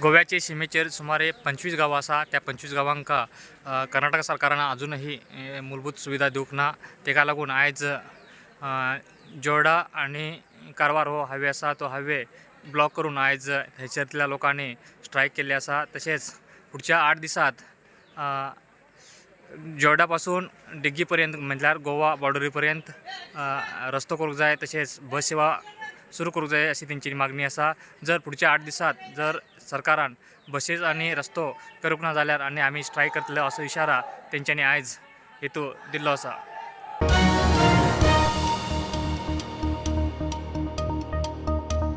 गोव्याचे सीमेचेर सुमारे 25 गांवां आसा। त्या 25 गांवांका कर्नाटक सरकारान अजूनही मूलभूत सुविधा दिवंक ना। तेका लागून आयज जोर्डा आनी कारवार हो हायवे आसा तो हायवे ब्लॉक करून आयज थंयसरल्या लोकांनी स्ट्रायक केल्ली आसा। तशेंच पुढच्या 8 दिसांत जोर्डा पासून डिग्गी पर्यंत म्हटल्यार गोवा बॉर्डरी पर्यंत रस्तो करूंक जाय, तशेंच बस सेवा सुरू करूंक जाय अशी तेंची मागणी आसा। जर पुढच्या 8 दिसांत जर सरकारान बसेस आनी रस्तो करूंक ना जाल्यार आनी आमी स्ट्रायक करतले असो इशारा तेंच्यांनी आयज हेतू दिल्लो आसा।